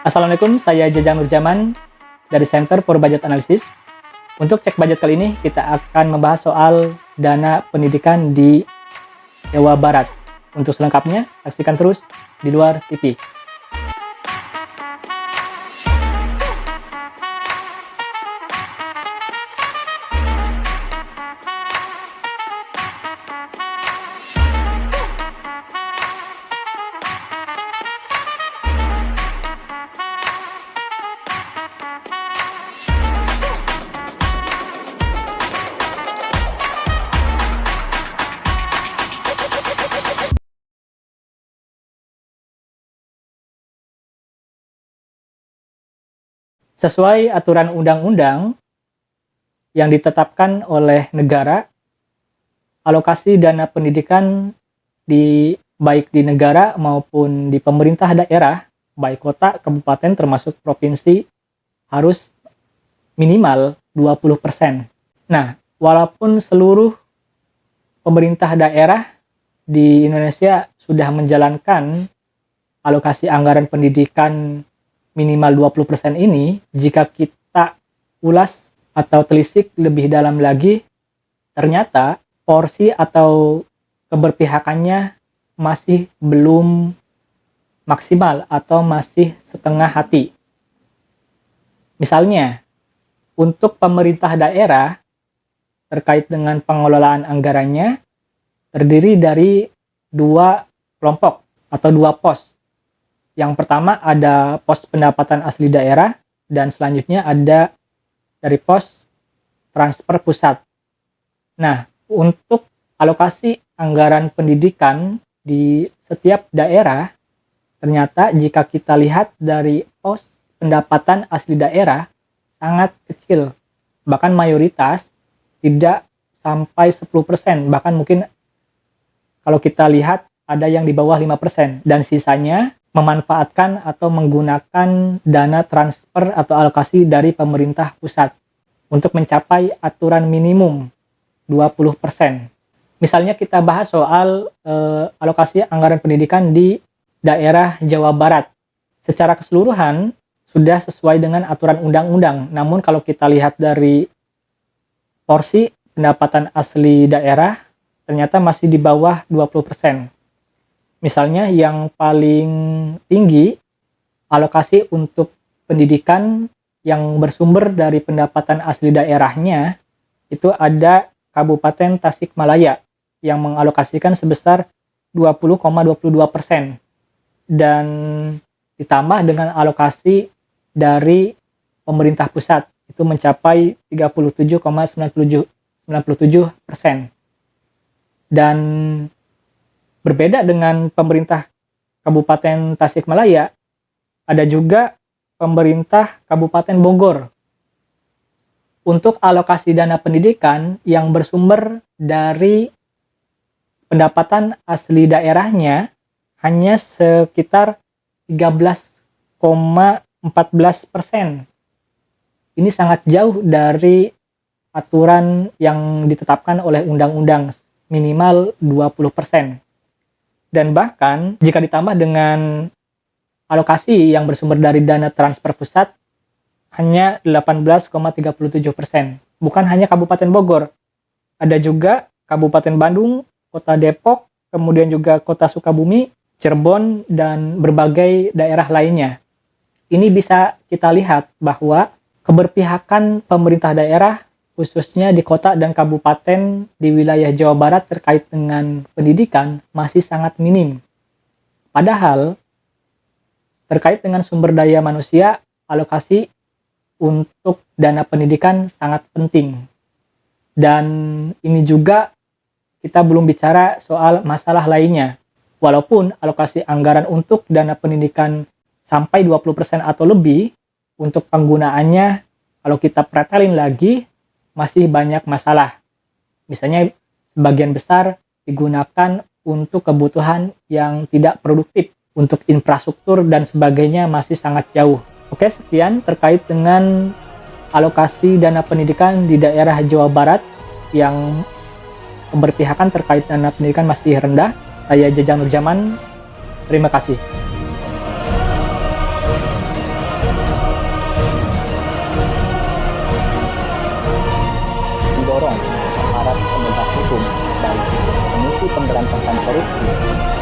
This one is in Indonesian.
Assalamualaikum, saya Jajang Nurjaman dari Center for Budget Analysis. Untuk cek budget kali ini, kita akan membahas soal dana pendidikan di Jawa Barat. Untuk selengkapnya, saksikan terus di luar TV. Sesuai aturan undang-undang yang ditetapkan oleh negara, alokasi dana pendidikan baik di negara maupun di pemerintah daerah, baik kota, kabupaten, termasuk provinsi, harus minimal 20%. Nah, walaupun seluruh pemerintah daerah di Indonesia sudah menjalankan alokasi anggaran pendidikan minimal 20% ini, jika kita ulas atau telisik lebih dalam lagi, ternyata porsi atau keberpihakannya masih belum maksimal atau masih setengah hati. Misalnya, untuk pemerintah daerah terkait dengan pengelolaan anggarannya terdiri dari dua kelompok atau dua pos. Yang pertama ada pos pendapatan asli daerah dan selanjutnya ada dari pos transfer pusat. Nah, untuk alokasi anggaran pendidikan di setiap daerah, ternyata jika kita lihat dari pos pendapatan asli daerah sangat kecil. Bahkan mayoritas tidak sampai 10%, bahkan mungkin kalau kita lihat ada yang di bawah 5%, dan sisanya memanfaatkan atau menggunakan dana transfer atau alokasi dari pemerintah pusat untuk mencapai aturan minimum 20%. Misalnya kita bahas soal alokasi anggaran pendidikan di daerah Jawa Barat. Secara keseluruhan sudah sesuai dengan aturan undang-undang, namun kalau kita lihat dari porsi pendapatan asli daerah ternyata masih di bawah 20%. Misalnya yang paling tinggi alokasi untuk pendidikan yang bersumber dari pendapatan asli daerahnya itu ada Kabupaten Tasikmalaya yang mengalokasikan sebesar 20,22%, dan ditambah dengan alokasi dari pemerintah pusat itu mencapai 37,97%. Dan berbeda dengan pemerintah Kabupaten Tasikmalaya, ada juga pemerintah Kabupaten Bogor. Untuk alokasi dana pendidikan yang bersumber dari pendapatan asli daerahnya hanya sekitar 13,14%. Ini sangat jauh dari aturan yang ditetapkan oleh undang-undang minimal 20%. Dan bahkan jika ditambah dengan alokasi yang bersumber dari dana transfer pusat hanya 18,37%. Bukan hanya Kabupaten Bogor, ada juga Kabupaten Bandung, Kota Depok, kemudian juga Kota Sukabumi, Cirebon, dan berbagai daerah lainnya. Ini bisa kita lihat bahwa keberpihakan pemerintah daerah khususnya di kota dan kabupaten di wilayah Jawa Barat terkait dengan pendidikan masih sangat minim. Padahal, terkait dengan sumber daya manusia, alokasi untuk dana pendidikan sangat penting. Dan ini juga kita belum bicara soal masalah lainnya. Walaupun alokasi anggaran untuk dana pendidikan sampai 20% atau lebih, untuk penggunaannya kalau kita pretelin lagi, masih banyak masalah. Misalnya sebagian besar digunakan untuk kebutuhan yang tidak produktif, untuk infrastruktur dan sebagainya masih sangat jauh. Oke, sekian terkait dengan alokasi dana pendidikan di daerah Jawa Barat yang keberpihakan terkait dana pendidikan masih rendah. Saya Jajang Nurjaman, terima kasih. Pemberantasan Korupsi